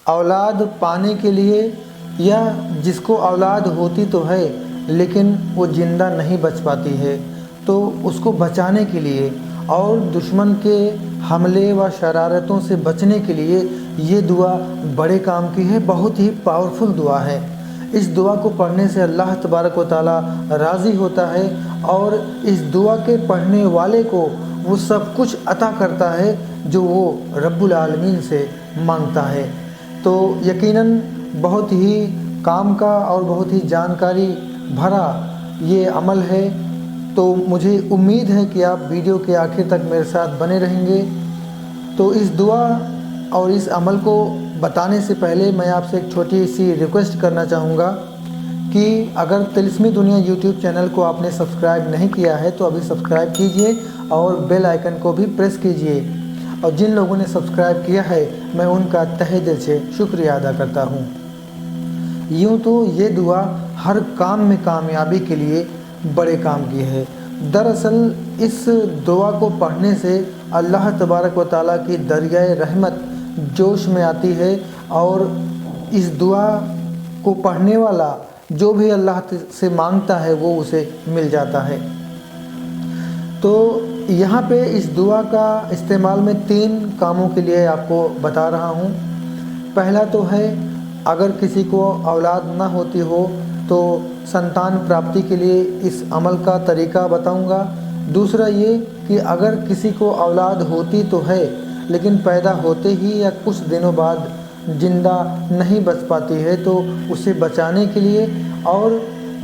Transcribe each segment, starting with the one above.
औलाद पाने के लिए या जिसको औलाद होती तो है लेकिन वो ज़िंदा नहीं बच पाती है, तो उसको बचाने के लिए और दुश्मन के हमले व शरारतों से बचने के लिए ये दुआ बड़े काम की है। बहुत ही पावरफुल दुआ है। इस दुआ को पढ़ने से अल्लाह तबारक व तआला राज़ी होता है और इस दुआ के पढ़ने वाले को वो सब कुछ अता करता है जो वो रब्बुल आलमीन से मांगता है। तो यकीनन बहुत ही काम का और बहुत ही जानकारी भरा ये अमल है। तो मुझे उम्मीद है कि आप वीडियो के आखिर तक मेरे साथ बने रहेंगे। तो इस दुआ और इस अमल को बताने से पहले मैं आपसे एक छोटी सी रिक्वेस्ट करना चाहूँगा कि अगर तिलिस्मी दुनिया यूट्यूब चैनल को आपने सब्सक्राइब नहीं किया है तो अभी सब्सक्राइब कीजिए और बेल आइकन को भी प्रेस कीजिए। और जिन लोगों ने सब्सक्राइब किया है मैं उनका तहे दिल से शुक्रिया अदा करता हूँ। यूँ तो ये दुआ हर काम में कामयाबी के लिए बड़े काम की है। दरअसल इस दुआ को पढ़ने से अल्लाह तबारक व तआला की दरियाए रहमत जोश में आती है और इस दुआ को पढ़ने वाला जो भी अल्लाह से मांगता है वो उसे मिल जाता है। तो यहाँ पे इस दुआ का इस्तेमाल मैं 3 कामों के लिए आपको बता रहा हूँ। पहला तो है अगर किसी को औलाद ना होती हो तो संतान प्राप्ति के लिए इस अमल का तरीका बताऊंगा। दूसरा ये कि अगर किसी को औलाद होती तो है लेकिन पैदा होते ही या कुछ दिनों बाद ज़िंदा नहीं बच पाती है तो उसे बचाने के लिए और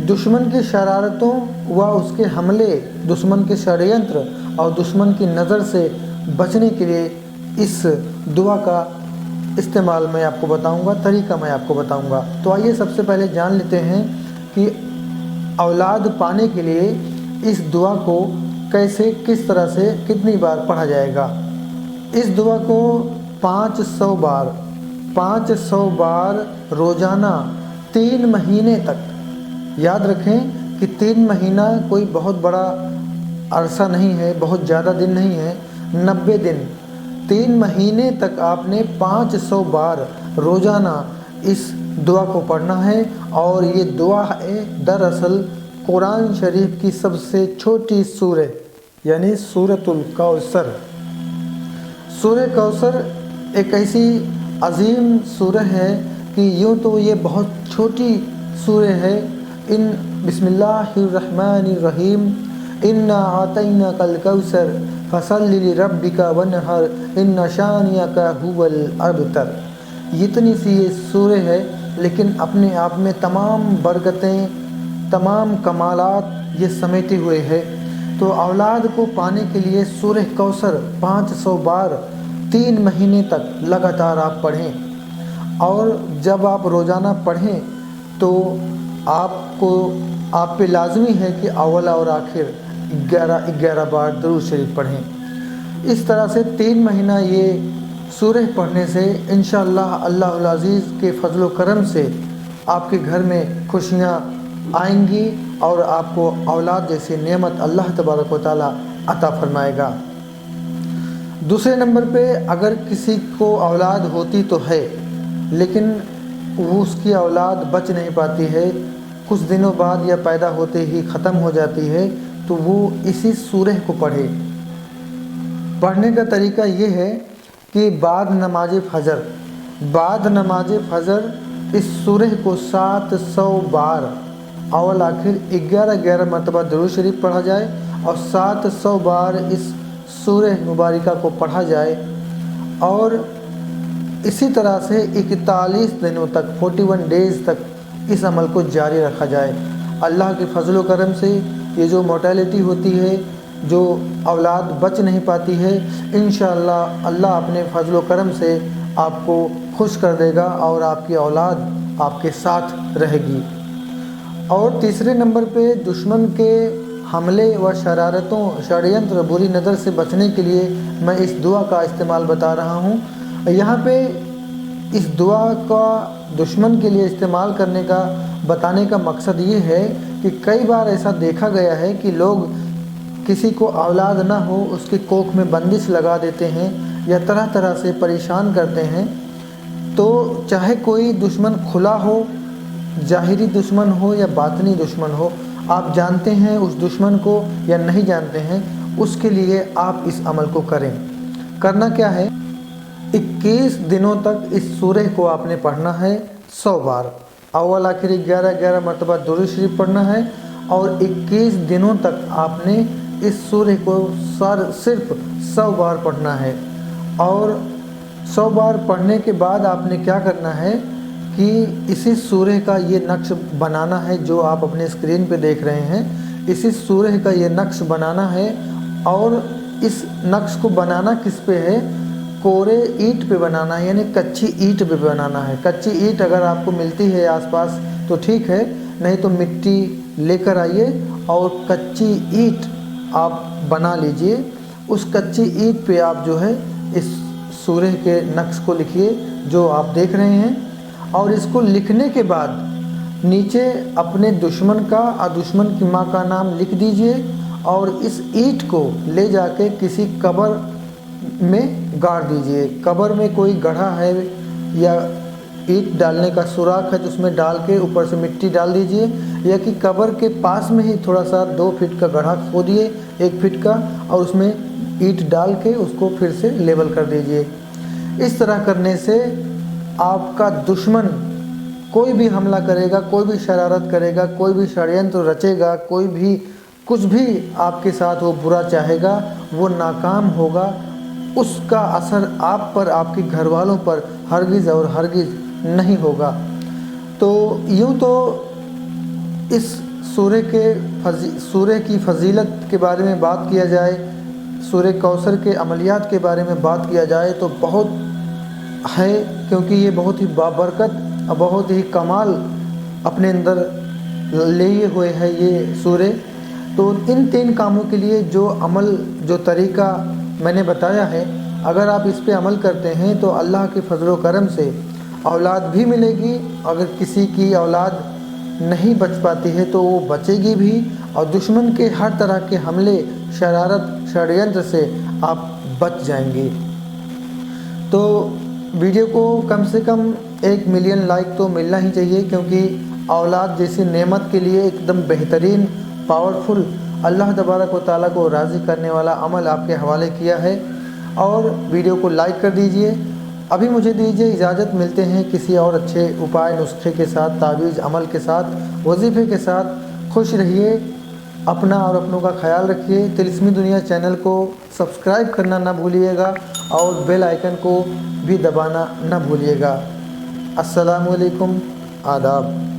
दुश्मन की शरारतों व उसके हमले, दुश्मन के षड्यंत्र और दुश्मन की नज़र से बचने के लिए इस दुआ का इस्तेमाल मैं आपको बताऊंगा, तरीका मैं आपको बताऊंगा। तो आइए सबसे पहले जान लेते हैं कि औलाद पाने के लिए इस दुआ को कैसे, किस तरह से, कितनी बार पढ़ा जाएगा। इस दुआ को 500 बार रोज़ाना 3 महीने तक, याद रखें कि 3 महीना कोई बहुत बड़ा अरसा नहीं है, बहुत ज़्यादा दिन नहीं है, 90 दिन, 3 महीने तक आपने 500 बार रोज़ाना इस दुआ को पढ़ना है। और ये दुआ है दरअसल कुरान शरीफ की सबसे छोटी सूरह यानी सूरतुल कौसर। सूरह कौसर एक ऐसी अजीम सूरह है कि यूँ तो ये बहुत छोटी सूरह है। इन बिस्मिल्लाहिर्रहमानिर्रहीम इन्ना आतैना कल कौसर फसल्लि लिरब्बिका वन्हर इन्ना शानियका हुवल अबतर। इतनी सी ये सूरह है लेकिन अपने आप में तमाम बरकतें, तमाम कमालात ये समेटे हुए है। तो औलाद को पाने के लिए सूरह कौसर 500 बार 3 महीने तक लगातार आप पढ़ें। और जब आप रोज़ाना पढ़ें तो आप पे लाजमी है कि अव्वल और आखिर 11 बार दुरूद शरीफ पढ़ें। इस तरह से 3 महीना ये सूरह पढ़ने से इंशाअल्लाह अल्लाहुल अज़ीज़ के फजल व करम से आपके घर में खुशियाँ आएंगी और आपको औलाद जैसी नेमत अल्लाह तबारक व तआला अता फरमाएगा। दूसरे नंबर पे अगर किसी को औलाद होती तो है लेकिन वो उसकी औलाद बच नहीं पाती है, कुछ दिनों बाद या पैदा होते ही ख़त्म हो जाती है, तो वो इसी सूरह को पढ़े। पढ़ने का तरीका ये है कि बाद नमाज फ़जर इस सूरह को 700 बार अव्वल आखिर 11 मरतबा दुरूद शरीफ पढ़ा जाए और 700 बार इस सूरह मुबारका को पढ़ा जाए। और इसी तरह से 41 दिनों तक, 41 डेज़ तक इस अमल को जारी रखा जाए। अल्लाह के फजल व करम से ये जो मोर्टेलिटी होती है, जो औलाद बच नहीं पाती है, इंशाअल्लाह अल्लाह अपने फजल व करम से आपको खुश कर देगा और आपकी औलाद आपके साथ रहेगी। और तीसरे नंबर पे दुश्मन के हमले व शरारतों, षड्यंत्र, बुरी नज़र से बचने के लिए मैं इस दुआ का इस्तेमाल बता रहा हूँ। यहाँ पे इस दुआ का दुश्मन के लिए इस्तेमाल करने का, बताने का मकसद ये है कि कई बार ऐसा देखा गया है कि लोग किसी को औलाद ना हो उसकी कोख में बंदिश लगा देते हैं या तरह तरह से परेशान करते हैं। तो चाहे कोई दुश्मन खुला हो, ज़ाहिरी दुश्मन हो या बातनी दुश्मन हो, आप जानते हैं उस दुश्मन को या नहीं जानते हैं, उसके लिए आप इस अमल को करें। करना क्या है, 21 दिनों तक इस सूरह को आपने पढ़ना है 100 बार। अव्वल आखिर 11 मरतबा दुरूद शरीफ पढ़ना है और 21 दिनों तक आपने इस सूरह को सिर्फ 100 बार पढ़ना है। और 100 बार पढ़ने के बाद आपने क्या करना है कि इसी सूरह का ये नक्श बनाना है जो आप अपने स्क्रीन पे देख रहे हैं। इसी सूरह का ये नक्श बनाना है और इस नक्श को बनाना किस पे है, कोरे ईंट पे बनाना है, यानी कच्ची ईंट पे बनाना है। कच्ची ईंट अगर आपको मिलती है आसपास तो ठीक है, नहीं तो मिट्टी लेकर आइए और कच्ची ईंट आप बना लीजिए। उस कच्ची ईंट पे आप जो है इस सूरह के नक्श को लिखिए जो आप देख रहे हैं। और इसको लिखने के बाद नीचे अपने दुश्मन का और दुश्मन की माँ का नाम लिख दीजिए और इस ईंट को ले जाके किसी कब्र में गाड़ दीजिए। कब्र में कोई गड्ढा है या ईंट डालने का सुराख है तो उसमें डाल के ऊपर से मिट्टी डाल दीजिए, या कि कब्र के पास में ही थोड़ा सा 2 फीट का गड्ढा खोदिए 1 फीट का और उसमें ईंट डाल के उसको फिर से लेवल कर दीजिए। इस तरह करने से आपका दुश्मन कोई भी हमला करेगा, कोई भी शरारत करेगा, कोई भी षड्यंत्र रचेगा, कोई भी कुछ भी आपके साथ वो बुरा चाहेगा, वो नाकाम होगा। उसका असर आप पर, आपके घर वालों पर हरगिज़ और हरगिज़ नहीं होगा। तो यूँ तो इस सूरह की फजीलत के बारे में बात किया जाए, सूरह कौसर के अमलियात के बारे में बात किया जाए तो बहुत है, क्योंकि ये बहुत ही बाबरकत और बहुत ही कमाल अपने अंदर लिए हुए है ये सूरह। तो इन 3 कामों के लिए जो अमल, जो तरीका मैंने बताया है, अगर आप इस पे अमल करते हैं तो अल्लाह के फजल करम से औलाद भी मिलेगी। अगर किसी की औलाद नहीं बच पाती है तो वो बचेगी भी, और दुश्मन के हर तरह के हमले, शरारत, षड्यंत्र से आप बच जाएंगे। तो वीडियो को कम से कम 1 मिलियन लाइक तो मिलना ही चाहिए, क्योंकि औलाद जैसी नेमत के लिए एकदम बेहतरीन, पावरफुल, अल्लाह तबारक व तआला को राज़ी करने वाला अमल आपके हवाले किया है। और वीडियो को लाइक कर दीजिए। अभी मुझे दीजिए इजाज़त, मिलते हैं किसी और अच्छे उपाय नुस्खे के साथ, तावीज़ अमल के साथ, वजीफ़े के साथ। खुश रहिए, अपना और अपनों का ख्याल रखिए। तिलिस्मी दुनिया चैनल को सब्सक्राइब करना ना भूलिएगा और बेल आइकन को भी दबाना ना भूलिएगा। अस्सलामु अलैकुम, आदाब।